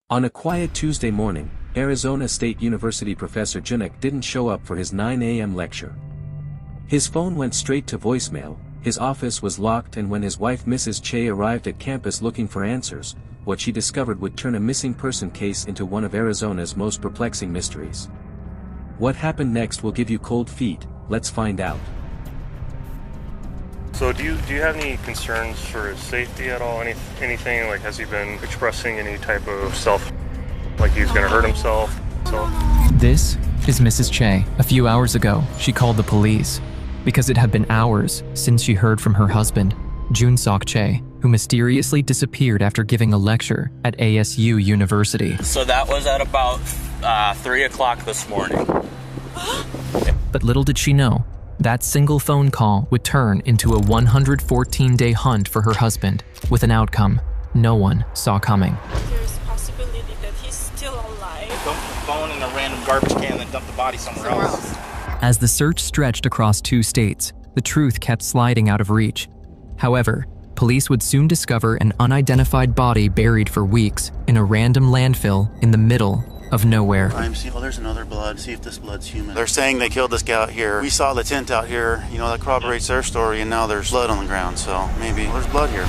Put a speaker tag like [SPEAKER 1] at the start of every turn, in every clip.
[SPEAKER 1] On a quiet Tuesday morning, Arizona State University Professor Junukch didn't show up for his 9 a.m. lecture. His phone went straight to voicemail, his office was locked, and when his wife Mrs. Chay arrived at campus looking for answers, what she discovered would turn a missing person case into one of Arizona's most perplexing mysteries. What happened next will give you cold feet. Let's find out.
[SPEAKER 2] So do you have any concerns for his safety at all? Anything, like, has he been expressing any type of like he's gonna hurt himself?
[SPEAKER 3] This is Mrs. Chay. A few hours ago, she called the police because it had been hours since she heard from her husband, Junukch Chay, who mysteriously disappeared after giving a lecture at ASU University.
[SPEAKER 4] So that was at about 3 o'clock this morning.
[SPEAKER 3] But little did she know, that single phone call would turn into a 114-day hunt for her husband, with an outcome no one saw coming.
[SPEAKER 5] There's a possibility that he's still alive.
[SPEAKER 4] Dump the phone in a random garbage can and then dump the body somewhere else.
[SPEAKER 3] As the search stretched across 2 states, the truth kept sliding out of reach. However, police would soon discover an unidentified body buried for weeks in a random landfill in the middle of nowhere.
[SPEAKER 6] Crime scene. Oh, there's another blood. See if this blood's human. They're saying they killed this guy out here. We saw the tent out here. You know, that corroborates their story, and now there's blood on the ground. So maybe there's blood here.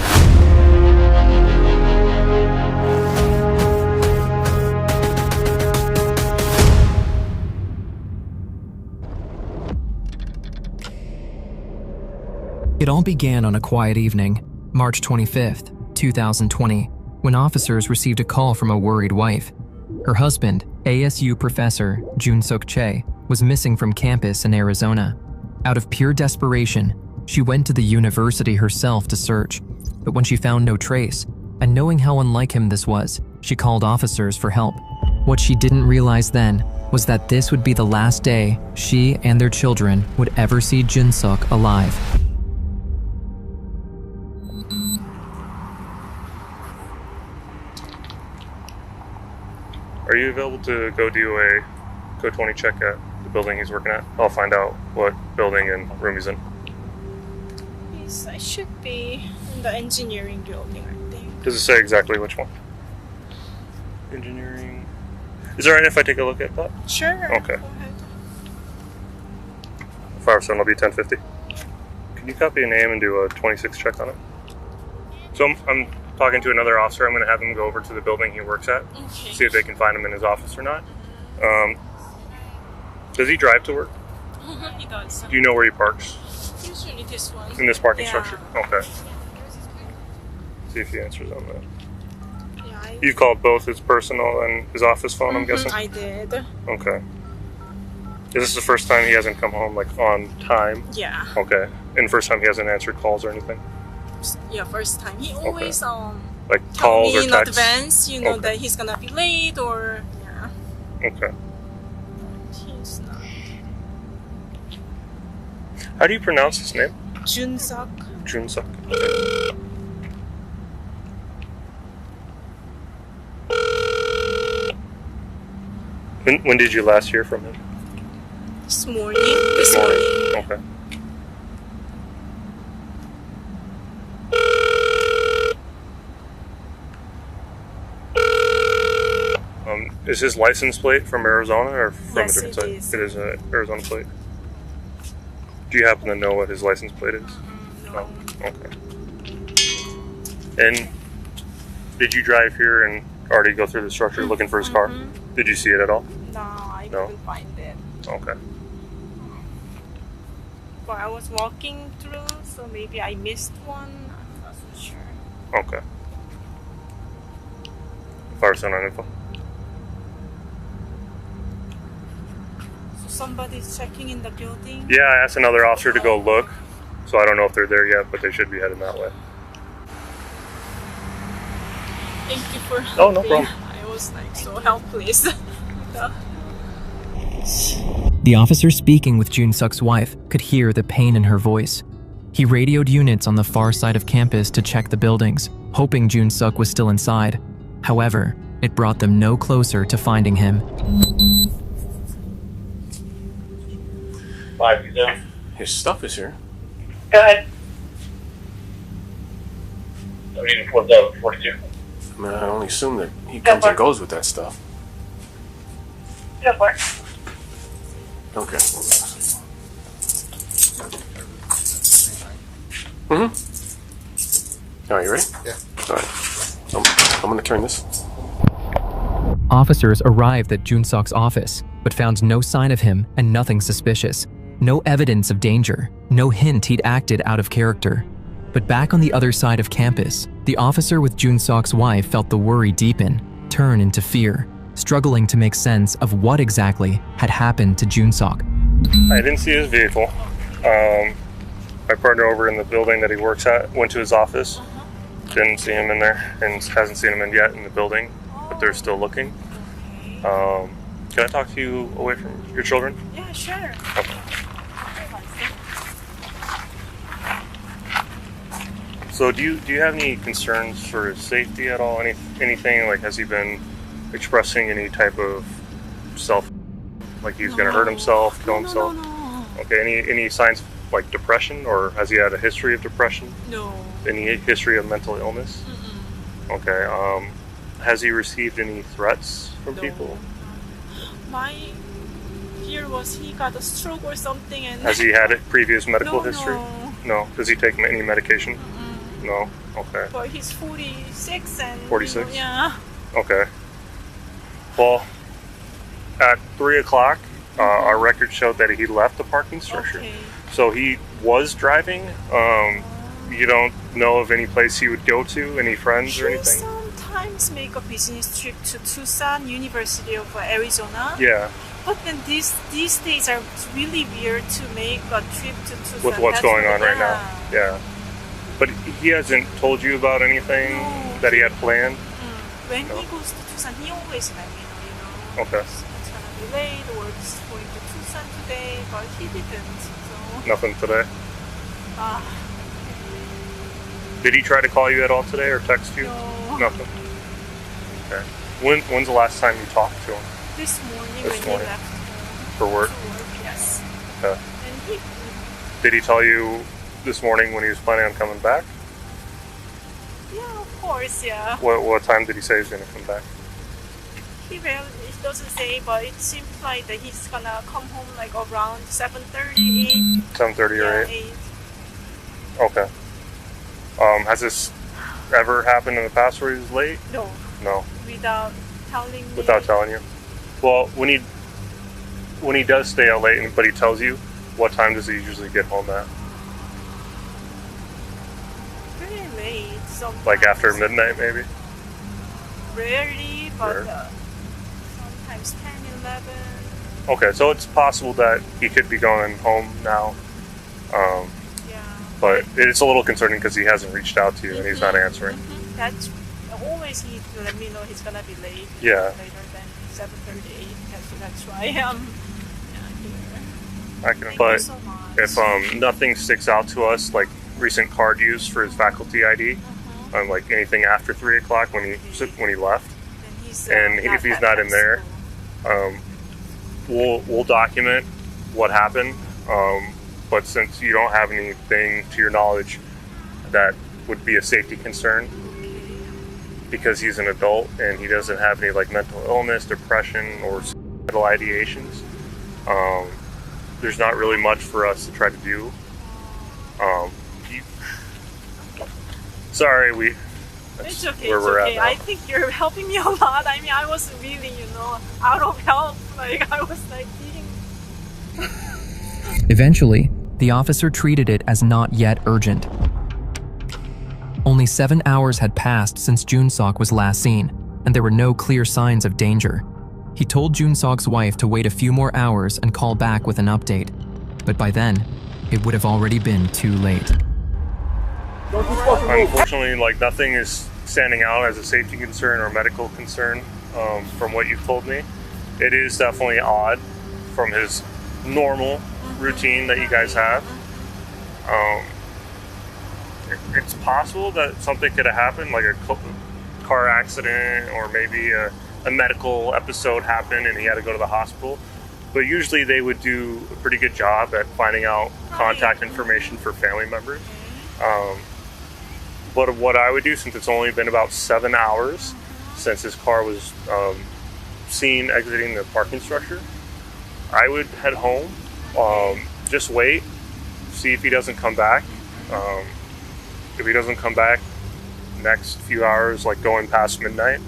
[SPEAKER 3] It all began on a quiet evening, March 25th, 2020, when officers received a call from a worried wife. Her husband, ASU Professor Junukch Chay, was missing from campus in Arizona. Out of pure desperation, she went to the university herself to search. But when she found no trace, and knowing how unlike him this was, she called officers for help. What she didn't realize then was that this would be the last day she and their children would ever see Junukch alive.
[SPEAKER 2] Are you available to go do a code 20 check at the building he's working at? I'll find out what building and room he's in.
[SPEAKER 5] Yes, I should be in the engineering building, I think.
[SPEAKER 2] Does it say exactly which one? Engineering. Is it alright if I take a look at that?
[SPEAKER 5] Sure.
[SPEAKER 2] Okay.
[SPEAKER 5] Go ahead.
[SPEAKER 2] 5-7 will be 1050. Can you copy a name and do a 26 check on it? So I'm talking to another officer. I'm going to have him go over to the building he works at,
[SPEAKER 5] Okay.
[SPEAKER 2] see if they can find him in his office or not. Does he drive to work?
[SPEAKER 5] He does.
[SPEAKER 2] Do you know where he parks?
[SPEAKER 5] Usually this one.
[SPEAKER 2] In this parking
[SPEAKER 5] Yeah.
[SPEAKER 2] structure? Okay. See if he answers on that.
[SPEAKER 5] Yeah,
[SPEAKER 2] You called both his personal and his office phone, I'm guessing?
[SPEAKER 5] I did.
[SPEAKER 2] Okay. Is this the first time he hasn't come home, like, on time?
[SPEAKER 5] Yeah.
[SPEAKER 2] Okay. And the first time he hasn't answered calls or anything?
[SPEAKER 5] Yeah, first time. He always
[SPEAKER 2] Like
[SPEAKER 5] tell
[SPEAKER 2] calls
[SPEAKER 5] me
[SPEAKER 2] or
[SPEAKER 5] in
[SPEAKER 2] texts?
[SPEAKER 5] advance, you know,
[SPEAKER 2] Okay.
[SPEAKER 5] that he's gonna be late or yeah.
[SPEAKER 2] Okay.
[SPEAKER 5] He's not.
[SPEAKER 2] How do you pronounce his name?
[SPEAKER 5] Junukch.
[SPEAKER 2] Junukch. Okay. When did you last hear from him?
[SPEAKER 5] This morning. This morning.
[SPEAKER 2] Okay. Is his license plate from Arizona or from
[SPEAKER 5] Yes,
[SPEAKER 2] a different
[SPEAKER 5] it
[SPEAKER 2] state?
[SPEAKER 5] is.
[SPEAKER 2] It is an Arizona plate. Do you happen to know what his license plate is?
[SPEAKER 5] No.
[SPEAKER 2] Okay. And did you drive here and already go through the structure looking for his car? Did you see it at all?
[SPEAKER 5] No, I
[SPEAKER 2] No.
[SPEAKER 5] couldn't find it.
[SPEAKER 2] Okay.
[SPEAKER 5] But I was walking through, so maybe I missed one. I'm not so sure.
[SPEAKER 2] Okay. 5% on info.
[SPEAKER 5] So somebody's checking in the building.
[SPEAKER 2] Yeah, I asked another officer to go look, so I don't know if they're there yet, but they should be heading that way.
[SPEAKER 5] Thank you for
[SPEAKER 2] Oh, no
[SPEAKER 5] helping.
[SPEAKER 2] problem.
[SPEAKER 5] I was like so helpless.
[SPEAKER 3] The officer speaking with Junukch's wife could hear the pain in her voice. He radioed units on the far side of campus to check the buildings, hoping Junukch was still inside. However, it brought them no closer to finding him.
[SPEAKER 4] 5 you there?
[SPEAKER 7] His stuff is here.
[SPEAKER 4] Go ahead. I mean, 42.
[SPEAKER 7] I mean, I only assume that he comes and goes with that stuff.
[SPEAKER 8] Go for it.
[SPEAKER 7] Okay. All right, you ready?
[SPEAKER 9] Yeah.
[SPEAKER 7] All right. I'm going to turn this.
[SPEAKER 3] Officers arrived at Junukch's office, but found no sign of him and nothing suspicious. No evidence of danger, no hint he'd acted out of character. But back on the other side of campus, the officer with Junukch's wife felt the worry deepen, turn into fear, struggling to make sense of what exactly had happened to Junukch.
[SPEAKER 2] I didn't see his vehicle. My partner over in the building that he works at went to his office. Didn't see him in there and hasn't seen him in yet in the building, but they're still looking. Can I talk to you away from your children?
[SPEAKER 5] Yeah, sure.
[SPEAKER 2] Okay. So do you have any concerns for his safety at all? Anything like, has he been expressing any type of like he's gonna hurt himself, kill himself?
[SPEAKER 5] No.
[SPEAKER 2] Okay, any signs of, like, depression, or has he had a history of depression?
[SPEAKER 5] No.
[SPEAKER 2] Any history of mental illness? Okay, has he received any threats from people?
[SPEAKER 5] My fear was he got a stroke or something, and
[SPEAKER 2] Has he had a previous medical
[SPEAKER 5] No.
[SPEAKER 2] history? No. Does he take any medication? No. Okay.
[SPEAKER 5] but he's 46 and
[SPEAKER 2] 46?
[SPEAKER 5] Yeah.
[SPEAKER 2] Okay. Well, at 3 o'clock, our record showed that he left the parking structure.
[SPEAKER 5] Okay.
[SPEAKER 2] So he was driving. You don't know of any place he would go to, any friends or
[SPEAKER 5] He
[SPEAKER 2] anything?
[SPEAKER 5] sometimes make a business trip to Tucson, University of Arizona.
[SPEAKER 2] Yeah.
[SPEAKER 5] But then these days are really weird to make a trip to Tucson.
[SPEAKER 2] With what's
[SPEAKER 5] That's
[SPEAKER 2] going
[SPEAKER 5] what-
[SPEAKER 2] on right now. Yeah. But he hasn't told you about anything
[SPEAKER 5] No.
[SPEAKER 2] that he had planned?
[SPEAKER 5] When
[SPEAKER 2] No.
[SPEAKER 5] he goes to Tucson, he always let me know,
[SPEAKER 2] Okay.
[SPEAKER 5] It's gonna be late or it's going to Tucson today, but he didn't. So,
[SPEAKER 2] Nothing today?
[SPEAKER 5] ah,
[SPEAKER 2] Did he try to call you at all today or text you?
[SPEAKER 5] no.
[SPEAKER 2] Nothing. Okay. When's the last time you talked to him?
[SPEAKER 5] This morning
[SPEAKER 2] This
[SPEAKER 5] when
[SPEAKER 2] morning.
[SPEAKER 5] he left
[SPEAKER 2] For work?
[SPEAKER 5] to work, yes.
[SPEAKER 2] Okay.
[SPEAKER 5] And he,
[SPEAKER 2] Did he tell you this morning when he was planning on coming back?
[SPEAKER 5] yeah, of course, yeah.
[SPEAKER 2] What time did he say he was going to come back?
[SPEAKER 5] He doesn't say, but it seems like that he's gonna come home like around 7:30,
[SPEAKER 2] 7:30 or 8?
[SPEAKER 5] 8.
[SPEAKER 2] Okay. Has this ever happened in the past where he was late?
[SPEAKER 5] No,
[SPEAKER 2] No.
[SPEAKER 5] without telling me.
[SPEAKER 2] Without telling you? Well, when he does stay out late, but he tells you, what time does he usually get home at?
[SPEAKER 5] Very late, sometimes.
[SPEAKER 2] Like after midnight, maybe?
[SPEAKER 5] Rarely, but
[SPEAKER 2] Rare.
[SPEAKER 5] sometimes 10, 11.
[SPEAKER 2] Okay, so it's possible that he could be going home now.
[SPEAKER 5] Yeah.
[SPEAKER 2] But it's a little concerning because he hasn't reached out to you and he's not answering.
[SPEAKER 5] That's always he let me know he's gonna be late.
[SPEAKER 2] Yeah.
[SPEAKER 5] Later than 7:38. That's why I'm here.
[SPEAKER 2] I can,
[SPEAKER 5] Thank
[SPEAKER 2] but
[SPEAKER 5] you so much.
[SPEAKER 2] if nothing sticks out to us, like recent card use for his faculty ID, like anything after 3 o'clock when he left,
[SPEAKER 5] Then he's,
[SPEAKER 2] and if he's not in there, we'll document what happened. But since you don't have anything to your knowledge that would be a safety concern, because he's an adult and he doesn't have any like mental illness, depression, or suicidal ideations, there's not really much for us to try to do. Sorry,
[SPEAKER 5] It's okay.
[SPEAKER 2] where
[SPEAKER 5] It's
[SPEAKER 2] we're
[SPEAKER 5] okay.
[SPEAKER 2] at now.
[SPEAKER 5] I think you're helping me a lot. I mean, I was really, out of help. Like I was like eating.
[SPEAKER 3] Eventually, the officer treated it as not yet urgent. Only 7 hours had passed since Junukch was last seen, and there were no clear signs of danger. He told Junukch's wife to wait a few more hours and call back with an update. But by then, it would have already been too late.
[SPEAKER 2] Unfortunately, like nothing is standing out as a safety concern or medical concern from what you've told me. It is definitely odd from his normal routine that you guys have. It's possible that something could have happened, like a car accident or maybe a medical episode happened and he had to go to the hospital. But usually they would do a pretty good job at finding out contact information for family members. But what I would do, since it's only been about 7 hours since his car was seen exiting the parking structure, I would head home, just wait, see if he doesn't come back. If he doesn't come back next few hours, like going past midnight,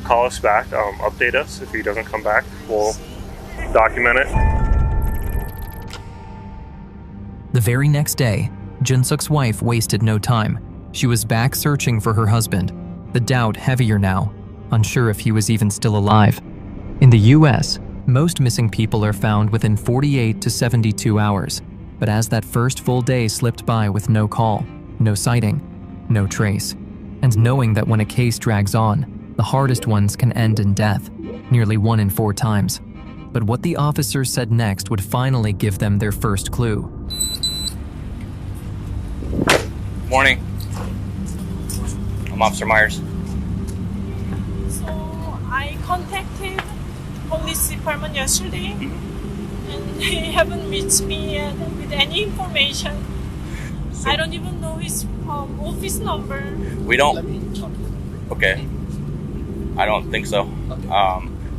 [SPEAKER 2] call us back, update us. If he doesn't come back, we'll document it.
[SPEAKER 3] The very next day, Junukch's wife wasted no time. She was back searching for her husband, the doubt heavier now, unsure if he was even still alive. In the US, most missing people are found within 48 to 72 hours. But as that first full day slipped by with no call, no sighting, no trace, and knowing that when a case drags on, the hardest ones can end in death, nearly 1 in 4 times. But what the officers said next would finally give them their first clue.
[SPEAKER 4] Morning. I'm Officer Myers.
[SPEAKER 5] So I contacted police department yesterday, and they haven't reached me yet with any information. I don't even know his office number.
[SPEAKER 4] We don't. Okay. I don't think so.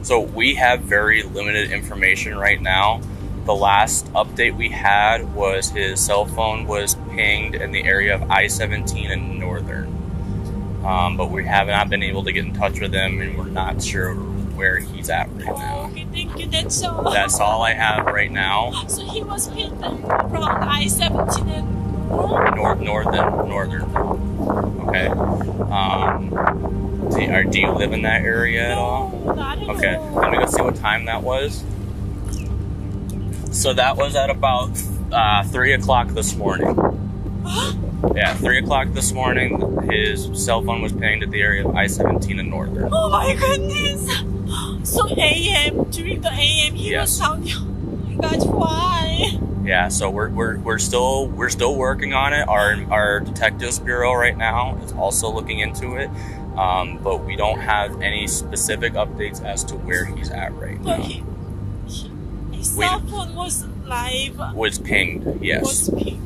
[SPEAKER 4] So we have very limited information right now. The last update we had was his cell phone was pinged in the area of I-17 and Northern. But we have not been able to get in touch with him, and we're not sure where he's at right now.
[SPEAKER 5] Okay, thank you. That's all.
[SPEAKER 4] That's all I have right now.
[SPEAKER 5] So he was pinged around I-17 and
[SPEAKER 4] Northern. Okay. Do you live in that area at all?
[SPEAKER 5] No, not at
[SPEAKER 4] Okay.
[SPEAKER 5] all.
[SPEAKER 4] Let me go see what time that was. So that was at about 3 o'clock this morning. Yeah, 3 o'clock this morning, his cell phone was pinged at the area of I-17 and Northern.
[SPEAKER 5] Oh my goodness! So AM, during the AM, he
[SPEAKER 4] Yes.
[SPEAKER 5] was sounding. Oh my gosh, why?
[SPEAKER 4] Yeah, so we're still working on it. Our detectives bureau right now is also looking into it, but we don't have any specific updates as to where he's at right
[SPEAKER 5] But
[SPEAKER 4] now.
[SPEAKER 5] his cell phone was live.
[SPEAKER 4] Was pinged, yes,
[SPEAKER 5] Was pinged.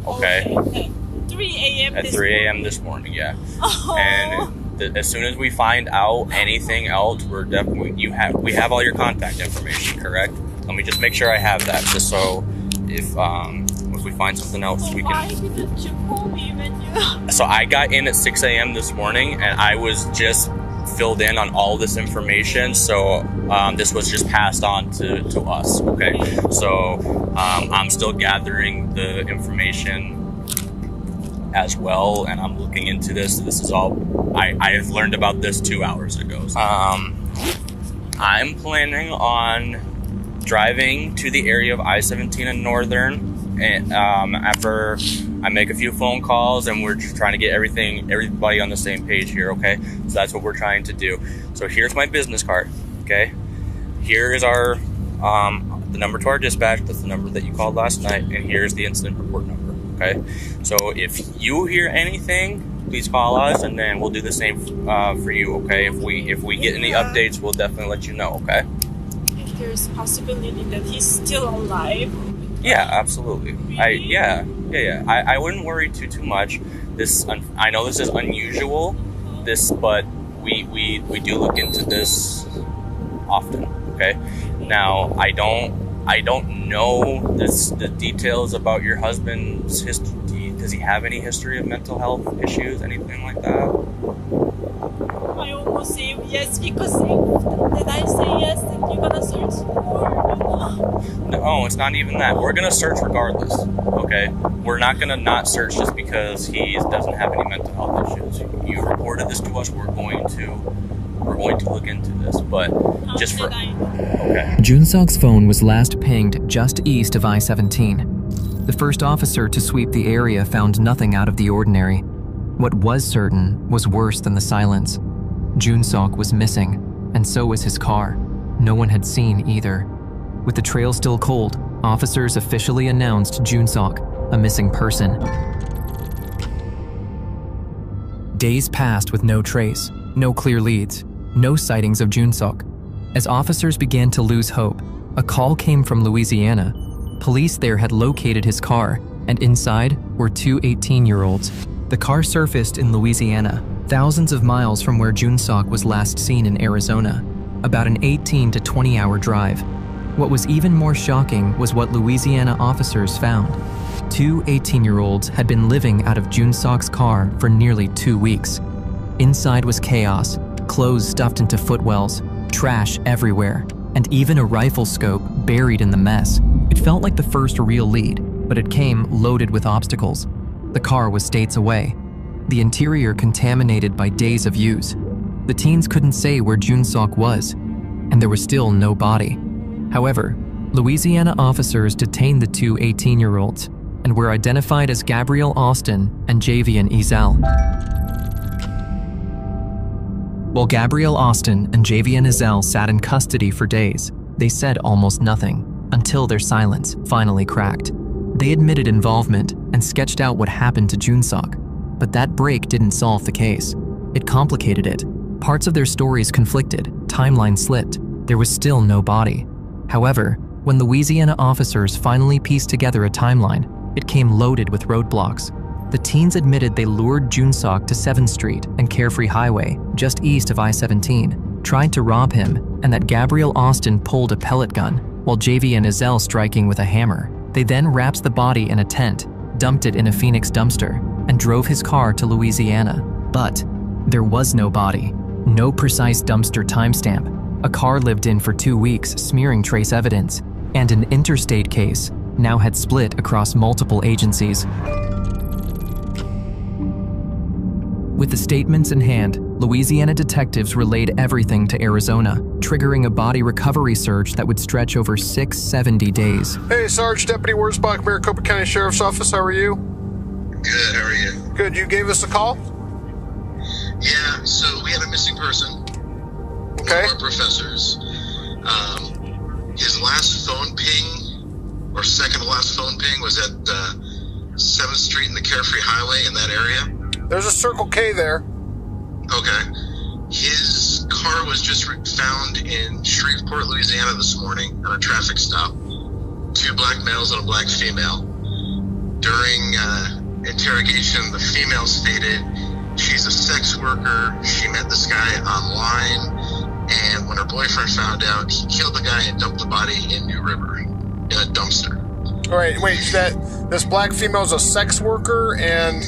[SPEAKER 4] Okay.
[SPEAKER 5] At 3 a.m.
[SPEAKER 4] at 3 a.m. this morning. Yeah,
[SPEAKER 5] Oh.
[SPEAKER 4] and as soon as we find out anything else, we're definitely we have all your contact information, correct? Let me just make sure I have that, just so if we find something else, we
[SPEAKER 5] Why
[SPEAKER 4] can.
[SPEAKER 5] didn't you call me when you?
[SPEAKER 4] So I got in at 6 a.m. this morning, and I was just filled in on all this information. So this was just passed on to us. Okay, so I'm still gathering the information as well, and I'm looking into this. This is all I've learned about this 2 hours ago. I'm planning on driving to the area of I-17 and Northern, and after I make a few phone calls, and we're just trying to get everybody on the same page here. Okay, so that's what we're trying to do. So here's my business card. Okay, here is our the number to our dispatch. That's the number that you called last night, and here's the incident report number. Okay, so if you hear anything, please call us, and then we'll do the same for you. Okay, if we get any updates, we'll definitely let you know. Okay.
[SPEAKER 5] If there's possibility that he's still alive.
[SPEAKER 4] Yeah, absolutely.
[SPEAKER 5] Really?
[SPEAKER 4] I wouldn't worry too much. I know this is unusual, but we do look into this often. Okay. Now I don't know the details about your husband's history. Does he have any history of mental health issues, anything like that?
[SPEAKER 5] I almost say yes, because if I say yes, then you're gonna search more.
[SPEAKER 4] No, it's not even that. We're gonna search regardless. Okay, we're not gonna not search just because he doesn't have any mental health issues. You reported this to us. We're going to look into this, but just for okay.
[SPEAKER 3] Junukch's phone was last pinged just east of I-17. The first officer to sweep the area found nothing out of the ordinary. What was certain was worse than the silence. Junukch was missing, and so was his car. No one had seen either. With the trail still cold, officers officially announced Junukch a missing person. Days passed with no trace, no clear leads, no sightings of Junukch. As officers began to lose hope, a call came from Louisiana. Police there had located his car, and inside were 2 18-year-olds. The car surfaced in Louisiana, thousands of miles from where Junukch was last seen in Arizona, about an 18 to 20-hour drive. What was even more shocking was what Louisiana officers found. 2 18-year-olds had been living out of Junukch's car for nearly 2 weeks. Inside was chaos, clothes stuffed into footwells, trash everywhere, and even a rifle scope buried in the mess. It felt like the first real lead, but it came loaded with obstacles. The car was states away, the interior contaminated by days of use. The teens couldn't say where Junukch was, and there was still no body. However, Louisiana officers detained the 2 18-year-olds and were identified as Gabrielle Austin and Javian Ezell. While Gabrielle Austin and Javian Ezell sat in custody for days, they said almost nothing until their silence finally cracked. They admitted involvement and sketched out what happened to Junukch, but that break didn't solve the case. It complicated it. Parts of their stories conflicted, timelines slipped, there was still no body. However, when Louisiana officers finally pieced together a timeline, it came loaded with roadblocks. The teens admitted they lured Junukch to 7th Street and Carefree Highway, just east of I-17, tried to rob him, and that Gabrielle Austin pulled a pellet gun, while Javian Ezell striking with a hammer. They then wrapped the body in a tent, dumped it in a Phoenix dumpster, and drove his car to Louisiana. But there was no body, no precise dumpster timestamp. A car lived in for 2 weeks, smearing trace evidence, and an interstate case now had split across multiple agencies. With the statements in hand, Louisiana detectives relayed everything to Arizona, triggering a body recovery search that would stretch over 670 days.
[SPEAKER 9] Hey, Sarge, Deputy Wurzbach, Maricopa County Sheriff's Office, how are you?
[SPEAKER 10] Good, how are you?
[SPEAKER 9] Good, you gave us a call?
[SPEAKER 10] Yeah, so we had a missing person.
[SPEAKER 9] Okay.
[SPEAKER 10] One of our professors. His last phone ping, or second to last phone ping, was at 7th Street and the Carefree Highway in that area.
[SPEAKER 9] There's a Circle K there.
[SPEAKER 10] Okay. His car was just found in Shreveport, Louisiana this morning on a traffic stop. 2 black males and a black female. During interrogation, the female stated she's a sex worker. She met this guy online, and when her boyfriend found out, he killed the guy and dumped the body in New River in a dumpster.
[SPEAKER 9] All right, wait, this black female's a sex worker, and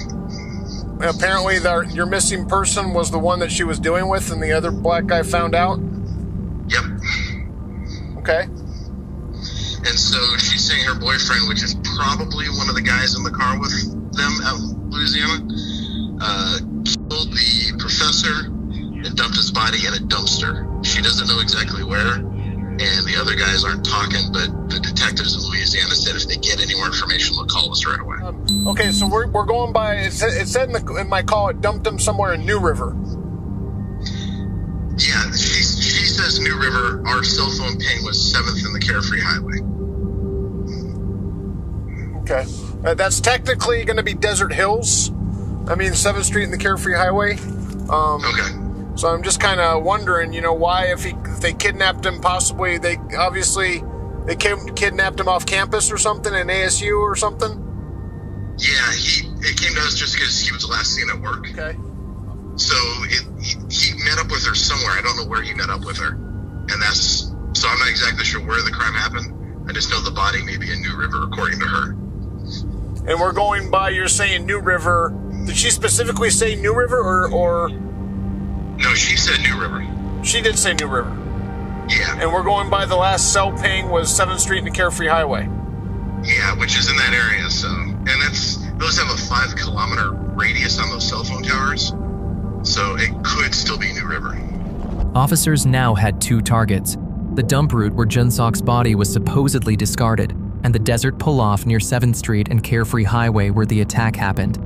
[SPEAKER 9] apparently your missing person was the one that she was doing with, and the other black guy found out?
[SPEAKER 10] Yep.
[SPEAKER 9] Okay.
[SPEAKER 10] And so she's saying her boyfriend, which is probably one of the guys in the car with them out in Louisiana, killed the professor and dumped his body in a dumpster. She doesn't know exactly where, and the other guys aren't talking, but the detectives in Louisiana said if they get any more information, they'll call us right away.
[SPEAKER 9] Okay, so we're going by, it said in my call it dumped him somewhere in New River.
[SPEAKER 10] Yeah, she says New River. Our cell phone ping was 7th and the Carefree Highway.
[SPEAKER 9] Okay. That's technically going to be Desert Hills. 7th Street and the Carefree Highway.
[SPEAKER 10] Okay.
[SPEAKER 9] So I'm just kind of wondering, why if they kidnapped him, possibly they kidnapped him off campus or something, in ASU or something?
[SPEAKER 10] Yeah, it came to us just because he was last seen at work.
[SPEAKER 9] Okay.
[SPEAKER 10] So he met up with her somewhere. I don't know where he met up with her. And so I'm not exactly sure where the crime happened. I just know the body may be in New River, according to her.
[SPEAKER 9] And we're going by, you're saying New River. Did she specifically say New River or?
[SPEAKER 10] No, she said New River.
[SPEAKER 9] She did say New River.
[SPEAKER 10] Yeah.
[SPEAKER 9] And we're going by the last cell ping was 7th Street and the Carefree Highway.
[SPEAKER 10] Yeah, which is in that area. So, and those have a 5-kilometer radius on those cell phone towers. So it could still be New River.
[SPEAKER 3] Officers now had 2 targets: the dump route where Junukch's body was supposedly discarded, and the desert pull-off near 7th Street and Carefree Highway where the attack happened.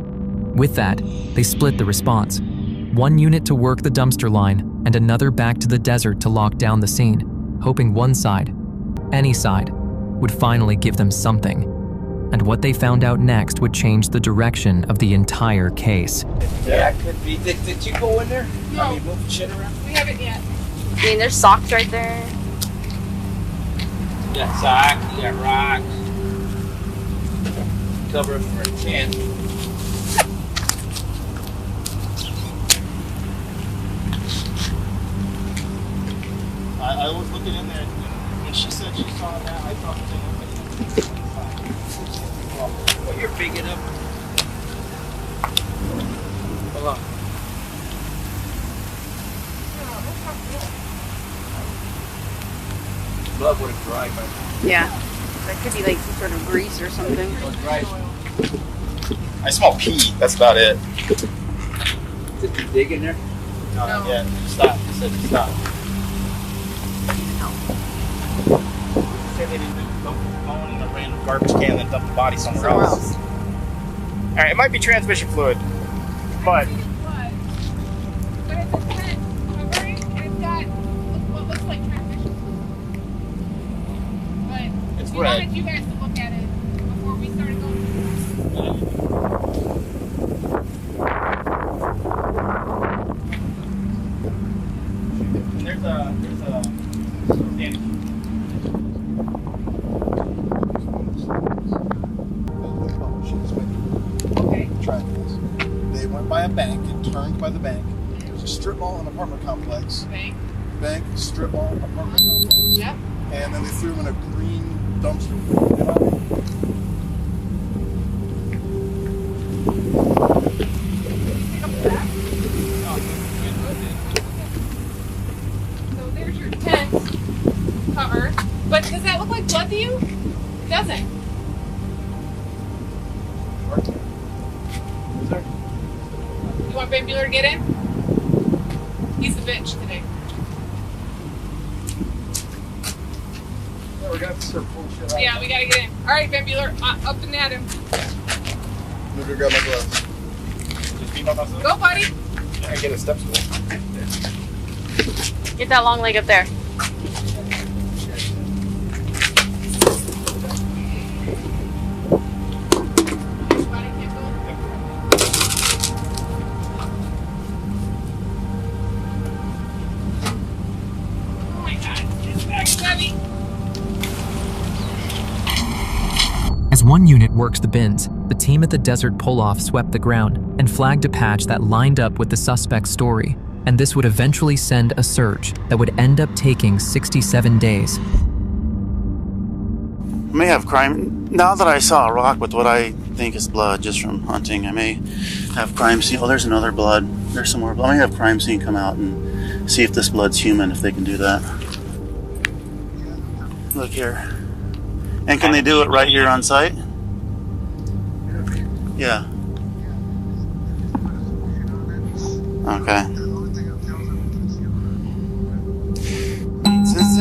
[SPEAKER 3] With that, they split the response. 1 unit to work the dumpster line, and another back to the desert to lock down the scene, hoping one side, any side, would finally give them something. And what they found out next would change the direction of the entire case.
[SPEAKER 11] Yeah, could be. Did you go in there?
[SPEAKER 5] No.
[SPEAKER 11] Move shit around?
[SPEAKER 5] We haven't yet.
[SPEAKER 12] There's socks right there.
[SPEAKER 11] You got socks, you got rocks. Cover it for a tent.
[SPEAKER 13] I was looking in there, and when she said she saw that, I thought it was well, you're big enough. Hold on. Blood would have dried by now.
[SPEAKER 14] Yeah. That could be like some sort of grease or something.
[SPEAKER 13] I smell pee. That's about it.
[SPEAKER 11] Did you dig in there?
[SPEAKER 13] No, not yet. Stop. He said stop. He said they didn't dump the phone in a random garbage can and dump the body somewhere else. Alright, it might be transmission fluid, but.
[SPEAKER 15] But it's a tent covering and it's got what looks like transmission. But
[SPEAKER 13] It's
[SPEAKER 15] we
[SPEAKER 13] red.
[SPEAKER 15] wanted you guys to look at it before we started going.
[SPEAKER 13] There's a damage.
[SPEAKER 15] Okay.
[SPEAKER 16] Try this. They went by a bank and turned by the bank. There's a strip mall and apartment complex. Bank, strip mall, apartment complex.
[SPEAKER 15] Yep.
[SPEAKER 16] And then they threw them in a green dumpster.
[SPEAKER 15] So there's your tent cover. But does that look like blood to you? It doesn't. You want Ben Bueller to get in? He's the bitch today.
[SPEAKER 16] Yeah, we got to start pulling shit out.
[SPEAKER 15] Yeah, we gotta get in. All right, Ben Bueller, up and at him.
[SPEAKER 16] I'm gonna go grab my gloves.
[SPEAKER 13] Just be by myself?
[SPEAKER 15] Go, buddy.
[SPEAKER 13] I get a step stool.
[SPEAKER 12] Get that long leg up there.
[SPEAKER 15] Oh my God, this bag's heavy.
[SPEAKER 3] As one unit works the bins, the team at the desert pull-off swept the ground and flagged a patch that lined up with the suspect's story, and this would eventually send a search that would end up taking 67 days.
[SPEAKER 6] May have crime. Now that I saw a rock with what I think is blood just from hunting, I may have crime scene. Oh, there's another blood. There's some more blood. I may have crime scene come out and see if this blood's human, if they can do that. Look here. And can they do it right here on site? Yeah. Okay.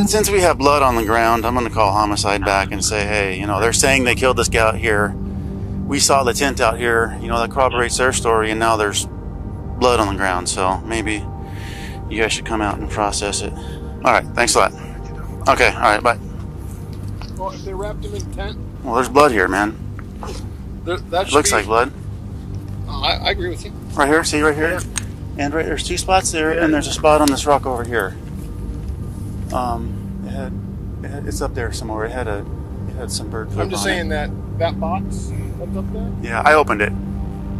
[SPEAKER 6] Since we have blood on the ground, I'm going to call homicide back and say, hey, you know, they're saying they killed this guy out here. We saw the tent out here, you know, that corroborates their story, and now there's blood on the ground, so maybe you guys should come out and process it. All right, thanks a lot. Okay, all right, bye.
[SPEAKER 9] Well, if they wrapped him in tent,
[SPEAKER 6] Well, there's blood here, man.
[SPEAKER 9] that should
[SPEAKER 6] Looks
[SPEAKER 9] be,
[SPEAKER 6] like blood.
[SPEAKER 9] I agree with you.
[SPEAKER 6] Right here, see right here? And right there's two spots there, and there's a spot on this rock over here. It's up there somewhere. It had some bird poop
[SPEAKER 9] I'm just
[SPEAKER 6] on
[SPEAKER 9] saying
[SPEAKER 6] it.
[SPEAKER 9] that box that's up there,
[SPEAKER 6] Yeah, I opened it.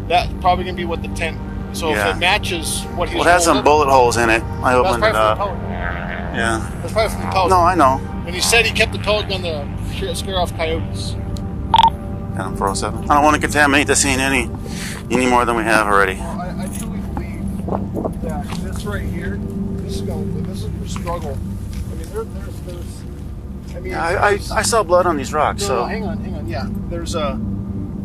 [SPEAKER 9] that's probably going to be what the tent, so
[SPEAKER 6] Yeah.
[SPEAKER 9] if it matches what he's
[SPEAKER 6] Well, it had some
[SPEAKER 9] holding,
[SPEAKER 6] bullet holes in it. I
[SPEAKER 9] that's
[SPEAKER 6] opened it
[SPEAKER 9] probably
[SPEAKER 6] up.
[SPEAKER 9] from the pellet.
[SPEAKER 6] Yeah.
[SPEAKER 9] That's probably from the pellet.
[SPEAKER 6] No, I know.
[SPEAKER 9] And he said he kept the pellet gun to scare off coyotes.
[SPEAKER 6] Down 407. I don't want to contaminate the scene any more than we have already.
[SPEAKER 9] I truly believe that this right here, this is your struggle. I mean, there's I mean,
[SPEAKER 6] I saw blood on these rocks,
[SPEAKER 9] no,
[SPEAKER 6] so.
[SPEAKER 9] no, hang on. Yeah, there's right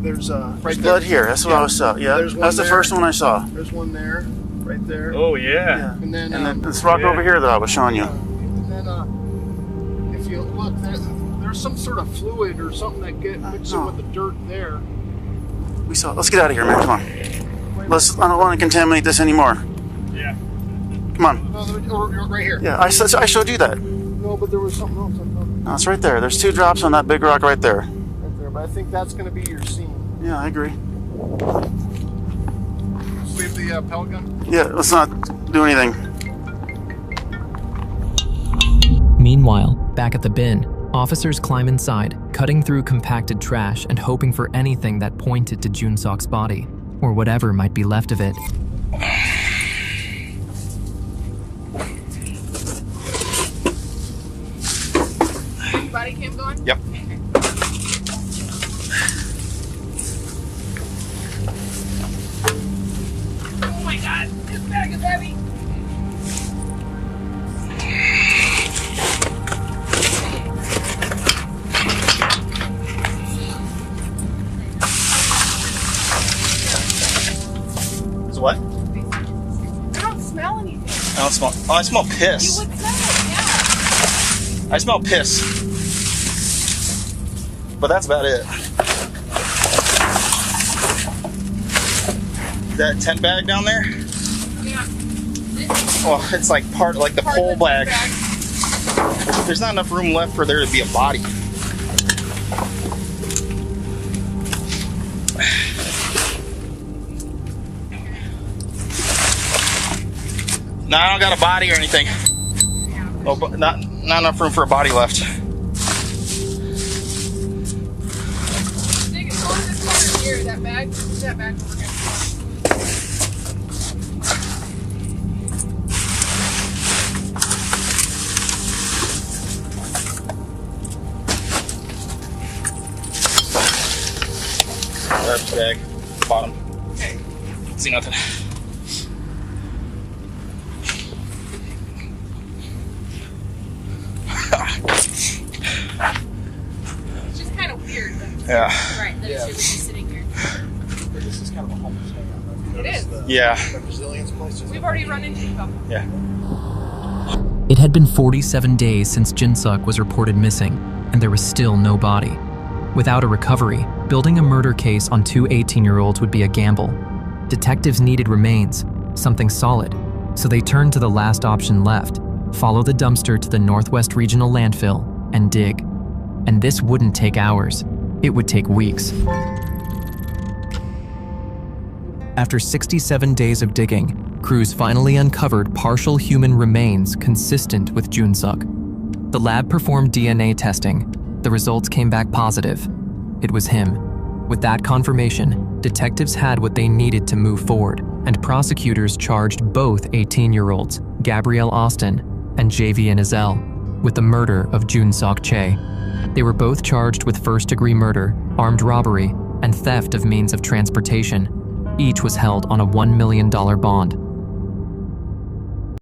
[SPEAKER 6] There's
[SPEAKER 9] there.
[SPEAKER 6] blood here. That's what I saw. Yeah,
[SPEAKER 9] There's one
[SPEAKER 6] that's the
[SPEAKER 9] there.
[SPEAKER 6] first one I saw.
[SPEAKER 9] There's one there, right there.
[SPEAKER 13] Oh, yeah.
[SPEAKER 9] And then
[SPEAKER 6] this rock over here that I was showing you.
[SPEAKER 9] And then if you look, there's some sort of fluid or something that mixes in with the dirt there.
[SPEAKER 6] We saw. Let's get out of here, man. Come on. I don't want to contaminate this anymore.
[SPEAKER 9] Yeah.
[SPEAKER 6] Come on.
[SPEAKER 9] Or right here.
[SPEAKER 6] Yeah, I showed you that.
[SPEAKER 9] No, but there was something else.
[SPEAKER 6] No, it's right there. There's two drops on that big rock right there.
[SPEAKER 9] Right there, but I think that's going to be your scene.
[SPEAKER 6] Yeah, I agree.
[SPEAKER 9] Leave the pellet gun.
[SPEAKER 6] Yeah, let's not do anything.
[SPEAKER 3] Meanwhile, back at the bin, officers climb inside, cutting through compacted trash and hoping for anything that pointed to Junukch's body, or whatever might be left of it.
[SPEAKER 15] body cam going?
[SPEAKER 13] Yep.
[SPEAKER 15] Oh my god, this bag is heavy.
[SPEAKER 13] Is what?
[SPEAKER 15] I don't smell anything.
[SPEAKER 13] I don't smell. Oh, I smell piss.
[SPEAKER 15] You would smell it, yeah.
[SPEAKER 13] I smell piss. But that's about it. That tent bag down there?
[SPEAKER 15] Yeah.
[SPEAKER 13] Oh, it's like like the pole bag. There's not enough room left for there to be a body. No, I don't got a body or anything. Oh, but not enough room for a body left.
[SPEAKER 15] Dig it, go in this corner here, that bag. That bag over here.
[SPEAKER 13] Garbage bag, bottom.
[SPEAKER 15] Okay.
[SPEAKER 13] See nothing.
[SPEAKER 15] It's just kind of weird.
[SPEAKER 13] Yeah.
[SPEAKER 15] Right, that it should be sitting here.
[SPEAKER 16] This is kind of a homeless hangout.
[SPEAKER 15] It is.
[SPEAKER 13] Yeah.
[SPEAKER 16] The resilience place.
[SPEAKER 15] We've already run into a couple.
[SPEAKER 13] Yeah.
[SPEAKER 3] It had been 47 days since Junukch was reported missing, and there was still no body. Without a recovery, building a murder case on two 18-year-olds would be a gamble. Detectives needed remains, something solid, so they turned to the last option left: follow the dumpster to the Northwest Regional Landfill and dig. And this wouldn't take hours, it would take weeks. After 67 days of digging, crews finally uncovered partial human remains consistent with Junukch. The lab performed DNA testing. The results came back positive. It was him. With that confirmation, detectives had what they needed to move forward, and prosecutors charged both 18-year-olds, Gabrielle Austin and Javian Ezell, with the murder of Junukch Chay. They were both charged with first-degree murder, armed robbery, and theft of means of transportation. Each was held on a $1 million bond.